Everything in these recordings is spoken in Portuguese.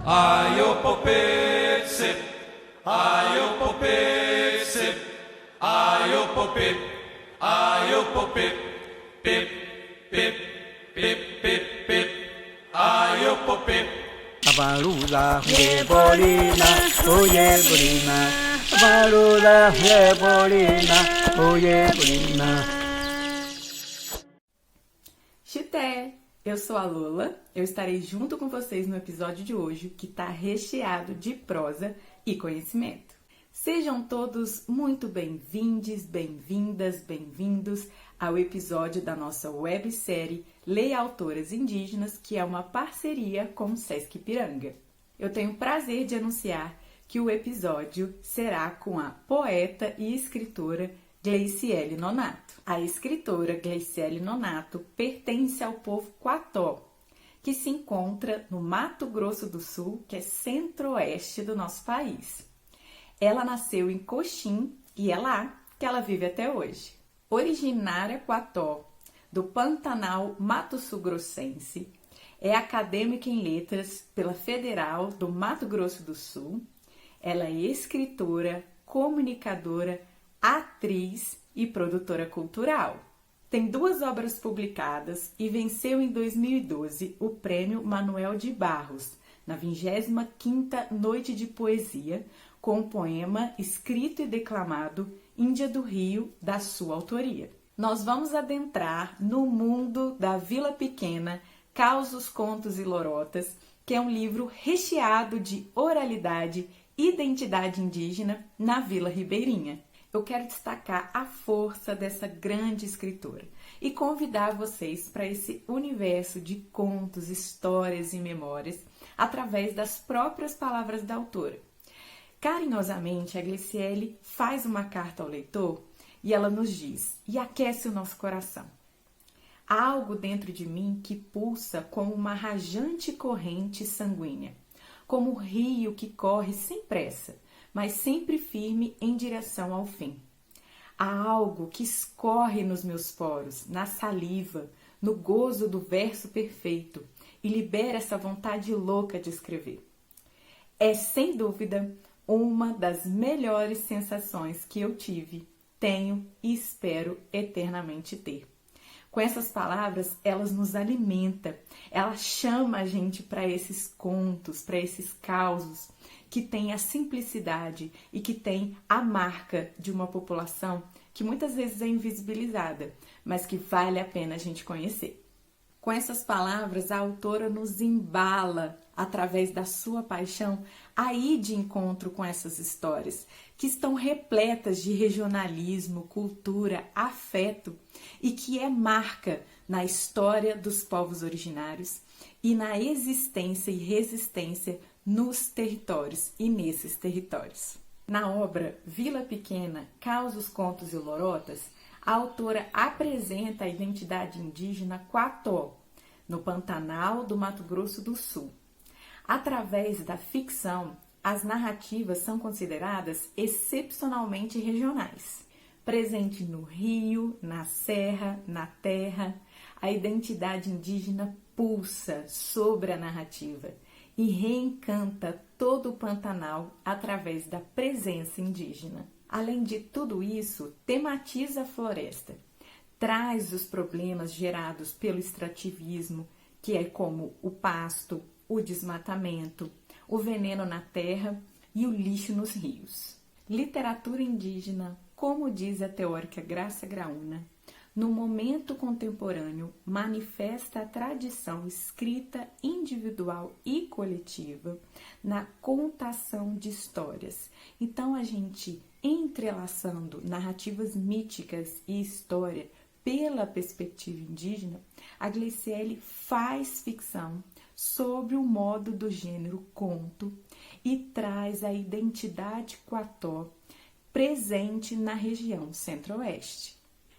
Ai, o popetse, ai, o popetse, ai, o popê, ai, o popê, pip, pip, pip, pip, pip, ai, o popê. Abaruda, rebolina, oye, bolina. Abaruda, rebolina, oye, bolina. Chuté! Eu sou a Lola, eu estarei junto com vocês no episódio de hoje, que está recheado de prosa e conhecimento. Sejam todos muito bem-vindos, bem-vindas, bem-vindos ao episódio da nossa websérie Leia Autoras Indígenas, que é uma parceria com o Sesc Ipiranga. Eu tenho o prazer de anunciar que o episódio será com a poeta e escritora Gleiciele Nonato. A escritora Gleiciele Nonato pertence ao povo Quató, que se encontra no Mato Grosso do Sul, que é centro-oeste do nosso país. Ela nasceu em Coxim e é lá que ela vive até hoje. Originária Quató do Pantanal Mato Sul Grossense, é acadêmica em letras pela Federal do Mato Grosso do Sul. Ela é escritora, comunicadora, atriz e produtora cultural. Tem 2 obras publicadas e venceu em 2012 o Prêmio Manuel de Barros, na 25ª Noite de Poesia, com o poema escrito e declamado Índia do Rio, da sua autoria. Nós vamos adentrar no mundo da Vila Pequena, Causos, Contos e Lorotas, que é um livro recheado de oralidade e identidade indígena na Vila Ribeirinha. Eu quero destacar a força dessa grande escritora e convidar vocês para esse universo de contos, histórias e memórias através das próprias palavras da autora. Carinhosamente, a Gleiciele faz uma carta ao leitor e ela nos diz, e aquece o nosso coração: há algo dentro de mim que pulsa como uma rajante corrente sanguínea, como um rio que corre sem pressa, mas sempre firme em direção ao fim. Há algo que escorre nos meus poros, na saliva, no gozo do verso perfeito e libera essa vontade louca de escrever. É, sem dúvida, uma das melhores sensações que eu tive, tenho e espero eternamente ter. Com essas palavras, elas nos alimentam, ela chama a gente para esses contos, para esses causos, que tem a simplicidade e que tem a marca de uma população que muitas vezes é invisibilizada, mas que vale a pena a gente conhecer. Com essas palavras, a autora nos embala, através da sua paixão, a ir de encontro com essas histórias, que estão repletas de regionalismo, cultura, afeto, e que é marca na história dos povos originários e na existência e resistência nos territórios e nesses territórios. Na obra Vila Pequena, Causos, Contos e Lorotas, a autora apresenta a identidade indígena Quató, no Pantanal do Mato Grosso do Sul. Através da ficção, as narrativas são consideradas excepcionalmente regionais. Presente no rio, na serra, na terra, a identidade indígena pulsa sobre a narrativa e reencanta todo o Pantanal através da presença indígena. Além de tudo isso, tematiza a floresta, traz os problemas gerados pelo extrativismo, que é como o pasto, o desmatamento, o veneno na terra e o lixo nos rios. Literatura indígena, como diz a teórica Graça Graúna, no momento contemporâneo manifesta a tradição escrita individual e coletiva na contação de histórias. Então, a gente entrelaçando narrativas míticas e história pela perspectiva indígena, a Gleiciele faz ficção sobre o modo do gênero conto e traz a identidade Quató presente na região centro-oeste.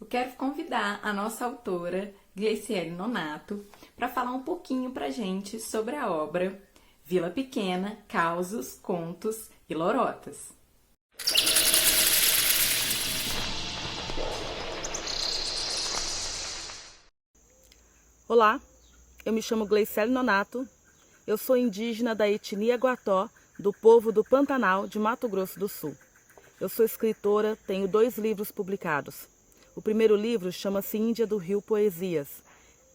Eu quero convidar a nossa autora, Gleiciele Nonato, para falar um pouquinho para a gente sobre a obra Vila Pequena, Causos, Contos e Lorotas. Olá, eu me chamo Gleiciele Nonato, Eu sou indígena da etnia Guató, do povo do Pantanal, de Mato Grosso do Sul. Eu sou escritora, tenho 2 livros publicados. O primeiro livro chama-se Índia do Rio Poesias,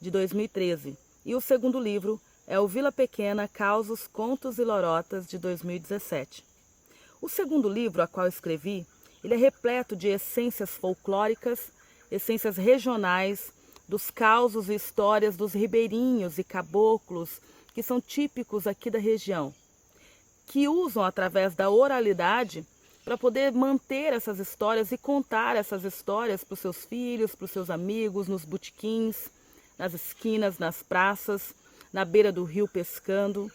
de 2013. E o segundo livro é o Vila Pequena, Causos, Contos e Lorotas, de 2017. O segundo livro, a qual escrevi, ele é repleto de essências folclóricas, essências regionais, dos causos e histórias dos ribeirinhos e caboclos, que são típicos aqui da região, que usam através da oralidade para poder manter essas histórias e contar essas histórias para os seus filhos, para os seus amigos, nos botequins, nas esquinas, nas praças, na beira do rio pescando.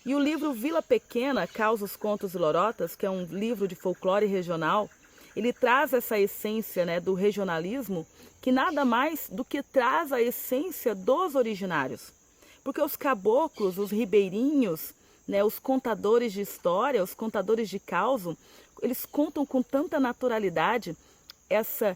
E o livro Vila Pequena, Causos, Contos e Lorotas, que é um livro de folclore regional, ele traz essa essência, né, do regionalismo, que nada mais do que traz a essência dos originários. Porque os caboclos, os ribeirinhos, né, os contadores de história, os contadores de causo, eles contam com tanta naturalidade essa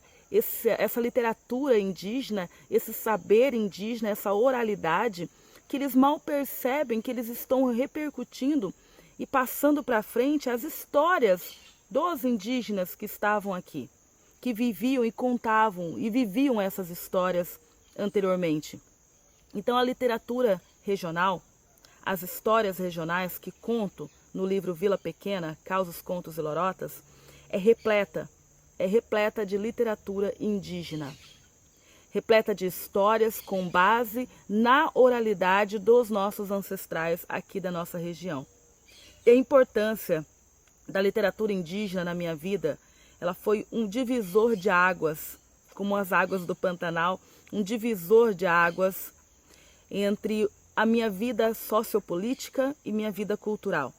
literatura indígena, esse saber indígena, essa oralidade, que eles mal percebem que eles estão repercutindo e passando para frente as histórias dos indígenas que estavam aqui, que viviam e contavam e viviam essas histórias anteriormente. Então a literatura regional, as histórias regionais que conto no livro Vila Pequena, Causos, Contos e Lorotas, é repleta de literatura indígena, repleta de histórias com base na oralidade dos nossos ancestrais aqui da nossa região. E a importância da literatura indígena na minha vida, ela foi um divisor de águas, como as águas do Pantanal, um divisor de águas entre a minha vida sociopolítica e minha vida cultural.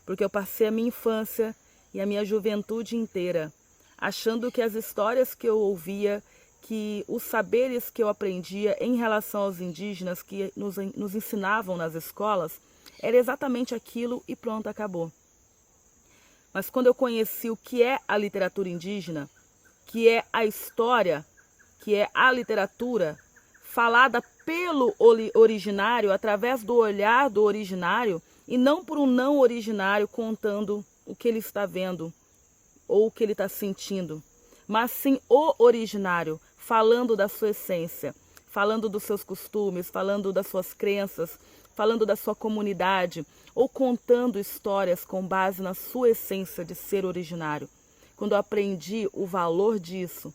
Porque eu passei a minha infância e a minha juventude inteira achando que as histórias que eu ouvia, que os saberes que eu aprendia em relação aos indígenas que nos ensinavam nas escolas, era exatamente aquilo e pronto, acabou. Mas quando eu conheci o que é a literatura indígena, que é a história, que é a literatura falada pelo originário, através do olhar do originário, e não por um não originário contando o que ele está vendo ou o que ele está sentindo, mas sim o originário, falando da sua essência, falando dos seus costumes, falando das suas crenças, falando da sua comunidade, ou contando histórias com base na sua essência de ser originário. Quando eu aprendi o valor disso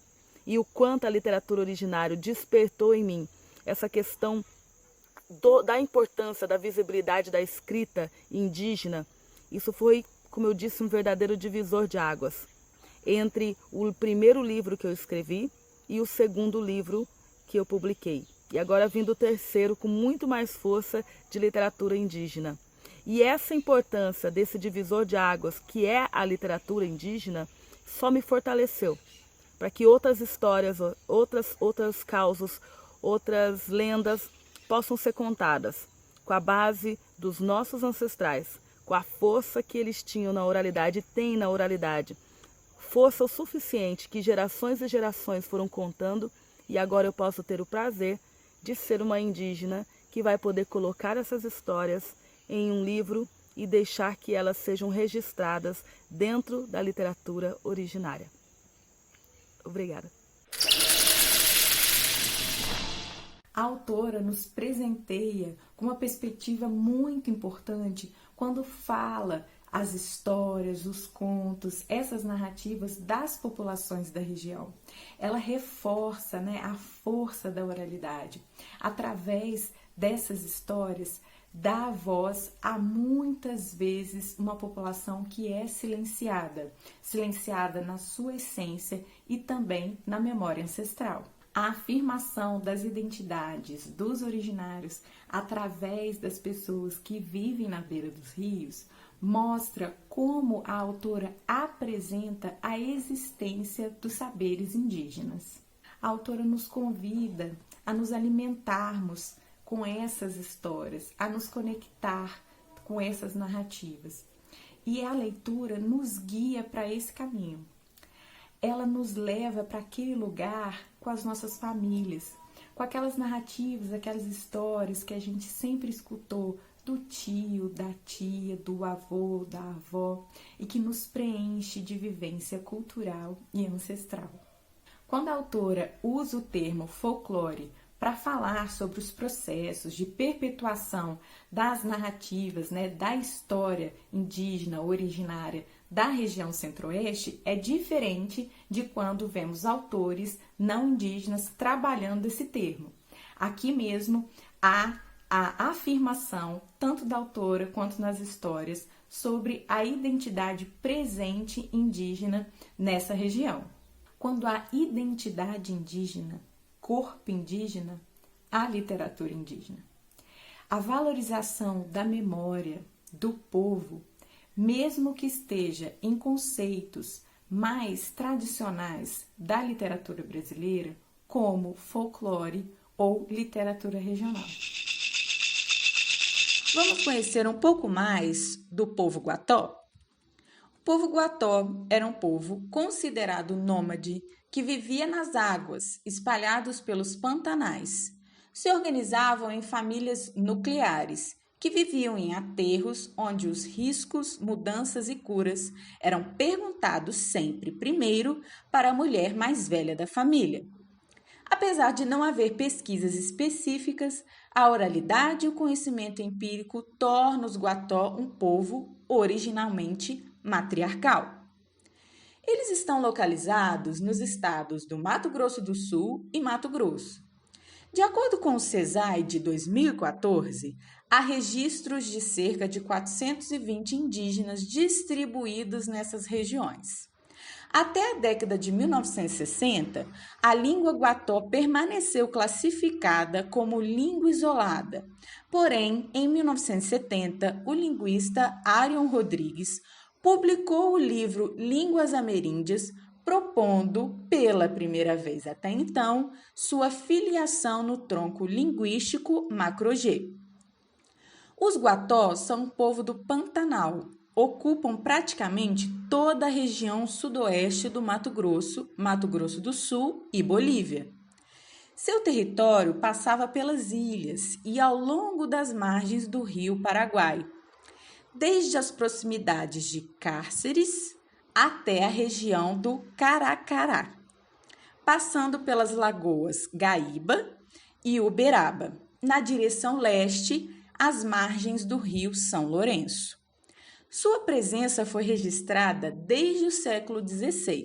e o quanto a literatura originária despertou em mim essa questão da importância da visibilidade da escrita indígena, isso foi, como eu disse, um verdadeiro divisor de águas entre o primeiro livro que eu escrevi e o segundo livro que eu publiquei. E agora vindo o terceiro com muito mais força de literatura indígena. E essa importância desse divisor de águas, que é a literatura indígena, só me fortaleceu para que outras histórias, outros causos, outras lendas possam ser contadas com a base dos nossos ancestrais, com a força que eles tinham na oralidade e têm na oralidade. Força o suficiente que gerações e gerações foram contando, e agora eu posso ter o prazer de ser uma indígena que vai poder colocar essas histórias em um livro e deixar que elas sejam registradas dentro da literatura originária. Obrigada. A autora nos presenteia com uma perspectiva muito importante quando fala as histórias, os contos, essas narrativas das populações da região. Ela reforça, a força da oralidade. Através dessas histórias, dá voz a muitas vezes uma população que é silenciada na sua essência e também na memória ancestral. A afirmação das identidades dos originários através das pessoas que vivem na beira dos rios mostra como a autora apresenta a existência dos saberes indígenas. A autora nos convida a nos alimentarmos com essas histórias, a nos conectar com essas narrativas. E a leitura nos guia para esse caminho. Ela nos leva para aquele lugar com as nossas famílias, com aquelas narrativas, aquelas histórias que a gente sempre escutou do tio, da tia, do avô, da avó e que nos preenche de vivência cultural e ancestral. Quando a autora usa o termo folclore para falar sobre os processos de perpetuação das narrativas, da história indígena originária da região centro-oeste, é diferente de quando vemos autores não indígenas trabalhando esse termo. Aqui mesmo há a afirmação, tanto da autora quanto nas histórias, sobre a identidade presente indígena nessa região. Quando há identidade indígena, corpo indígena, há literatura indígena. A valorização da memória do povo, mesmo que esteja em conceitos mais tradicionais da literatura brasileira, como folclore ou literatura regional. Vamos conhecer um pouco mais do povo Guató? O povo Guató era um povo considerado nômade que vivia nas águas, espalhados pelos pantanais. Se organizavam em famílias nucleares, que viviam em aterros onde os riscos, mudanças e curas eram perguntados sempre primeiro para a mulher mais velha da família. Apesar de não haver pesquisas específicas, a oralidade e o conhecimento empírico tornam os Guató um povo originalmente matriarcal. Eles estão localizados nos estados do Mato Grosso do Sul e Mato Grosso. De acordo com o CESAI de 2014, há registros de cerca de 420 indígenas distribuídos nessas regiões. Até a década de 1960, a língua Guató permaneceu classificada como língua isolada. Porém, em 1970, o linguista Arion Rodrigues publicou o livro Línguas Ameríndias, propondo, pela primeira vez até então, sua filiação no tronco linguístico Macro-G. Os Guató são um povo do Pantanal, ocupam praticamente toda a região sudoeste do Mato Grosso do Sul e Bolívia. Seu território passava pelas ilhas e ao longo das margens do rio Paraguai, desde as proximidades de Cárceres até a região do Caracará, passando pelas lagoas Gaíba e Uberaba, na direção leste, às margens do rio São Lourenço. Sua presença foi registrada desde o século XVI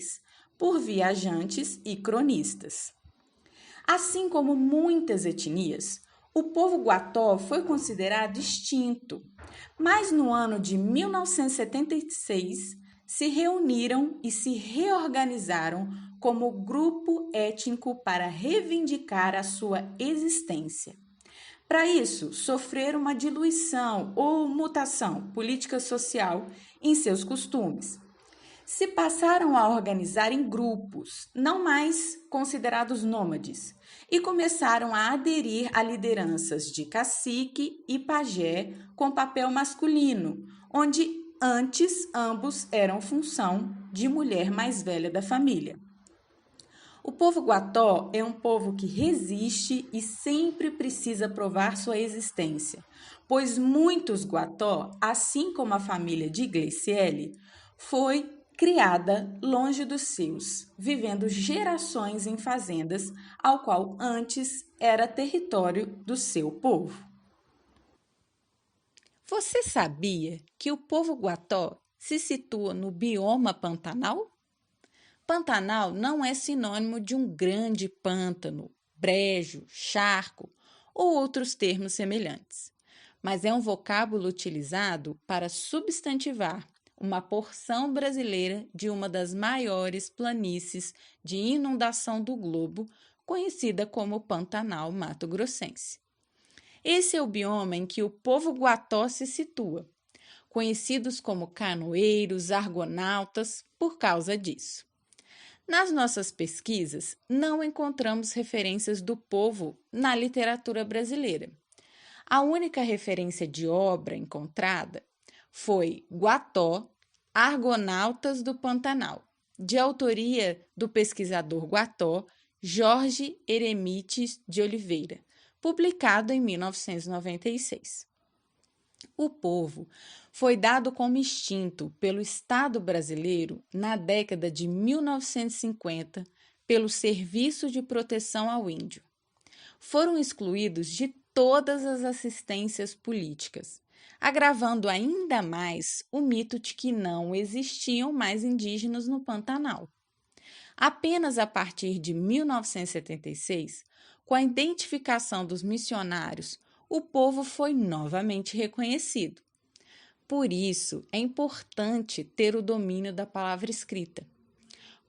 por viajantes e cronistas. Assim como muitas etnias, o povo Guató foi considerado extinto, mas no ano de 1976 se reuniram e se reorganizaram como grupo étnico para reivindicar a sua existência. Para isso, sofreram uma diluição ou mutação política-social em seus costumes. Se passaram a organizar em grupos, não mais considerados nômades, e começaram a aderir a lideranças de cacique e pajé com papel masculino, onde antes ambos eram função de mulher mais velha da família. O povo Guató é um povo que resiste e sempre precisa provar sua existência, pois muitos Guató, assim como a família de Gleiciele, foi criada longe dos seus, vivendo gerações em fazendas, ao qual antes era território do seu povo. Você sabia que o povo Guató se situa no bioma Pantanal? Pantanal não é sinônimo de um grande pântano, brejo, charco ou outros termos semelhantes, mas é um vocábulo utilizado para substantivar uma porção brasileira de uma das maiores planícies de inundação do globo, conhecida como Pantanal Mato-Grossense. Esse é o bioma em que o povo Guató se situa, conhecidos como canoeiros, argonautas, por causa disso. Nas nossas pesquisas, não encontramos referências do povo na literatura brasileira. A única referência de obra encontrada foi Guató, Argonautas do Pantanal, de autoria do pesquisador Guató Jorge Eremites de Oliveira, publicado em 1996. O povo foi dado como extinto pelo Estado brasileiro na década de 1950 pelo Serviço de Proteção ao Índio. Foram excluídos de todas as assistências políticas, agravando ainda mais o mito de que não existiam mais indígenas no Pantanal. Apenas a partir de 1976, com a identificação dos missionários, o povo foi novamente reconhecido. Por isso, é importante ter o domínio da palavra escrita.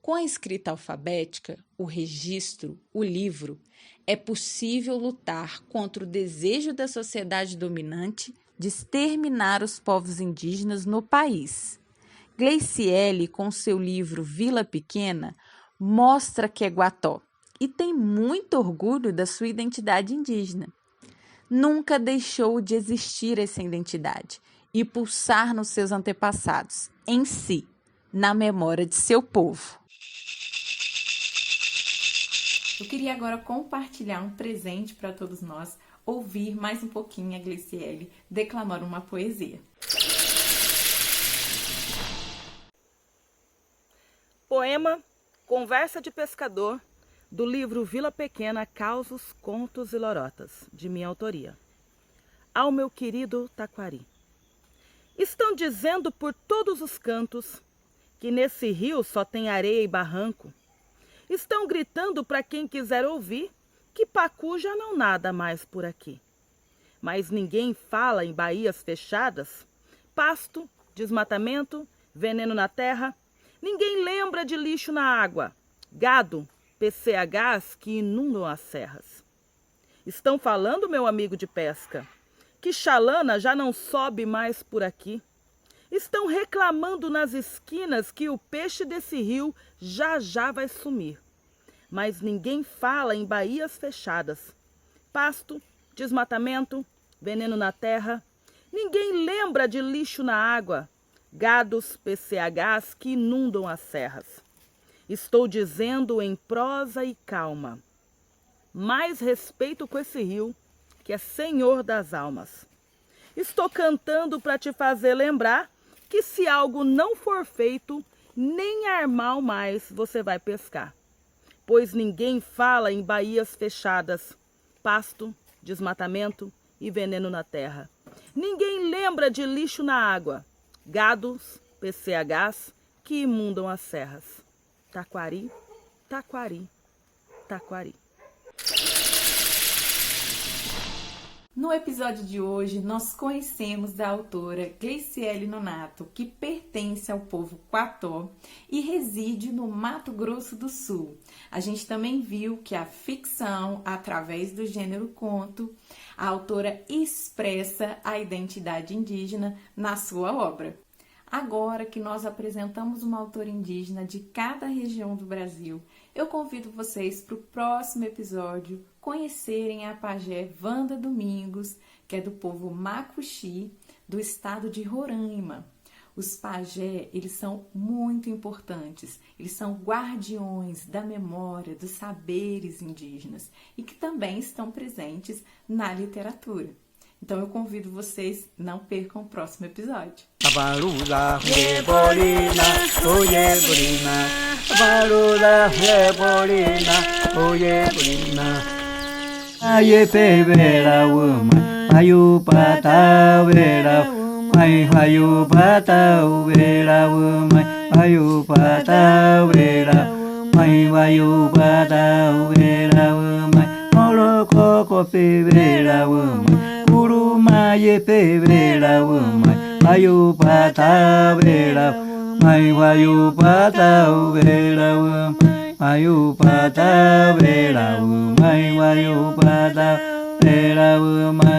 Com a escrita alfabética, o registro, o livro, é possível lutar contra o desejo da sociedade dominante de exterminar os povos indígenas no país. Gleiciele, com seu livro Vila Pequena, mostra que é Guató e tem muito orgulho da sua identidade indígena. Nunca deixou de existir essa identidade e pulsar nos seus antepassados, em si, na memória de seu povo. Eu queria agora compartilhar um presente para todos nós, ouvir mais um pouquinho a Gleiciele declamar uma poesia. Poema Conversa de Pescador, do livro Vila Pequena, Causos, Contos e Lorotas, de minha autoria. Ao meu querido Taquari. Estão dizendo por todos os cantos que nesse rio só tem areia e barranco. Estão gritando para quem quiser ouvir que pacu já não nada mais por aqui. Mas ninguém fala em baías fechadas, pasto, desmatamento, veneno na terra. Ninguém lembra de lixo na água, gado, PCHs que inundam as serras. Estão falando, meu amigo de pesca, que chalana já não sobe mais por aqui. Estão reclamando nas esquinas que o peixe desse rio já vai sumir. Mas ninguém fala em baías fechadas, pasto, desmatamento, veneno na terra. Ninguém lembra de lixo na água, gados, PCHs que inundam as serras. Estou dizendo em prosa e calma. Mais respeito com esse rio, que é senhor das almas. Estou cantando para te fazer lembrar que se algo não for feito, nem armal mais você vai pescar. Pois ninguém fala em baías fechadas, pasto, desmatamento e veneno na terra. Ninguém lembra de lixo na água, gados, PCHs que inundam as serras. Taquari, Taquari, Taquari. No episódio de hoje, nós conhecemos da autora Gleiciele Nonato, que pertence ao povo Guató e reside no Mato Grosso do Sul. A gente também viu que a ficção, através do gênero conto, a autora expressa a identidade indígena na sua obra. Agora que nós apresentamos uma autora indígena de cada região do Brasil, eu convido vocês para o próximo episódio conhecerem a pajé Wanda Domingos, que é do povo Macuxi, do estado de Roraima. Os pajé, eles são muito importantes, eles são guardiões da memória, dos saberes indígenas e que também estão presentes na literatura. Então eu convido vocês, não percam o próximo episódio. Abaruda Rebolina, oye Bolina, Abaruda Rebolina, oye Bolina. Aye pebera uma, ayu pata vera, ayu pata vera uma, ayu pata vera, ayu pata vera uma, moloco pebera uma. Maye pebera umay, ayu pata vera, ayu pata vera, ayu pata vera, ayu pata vera.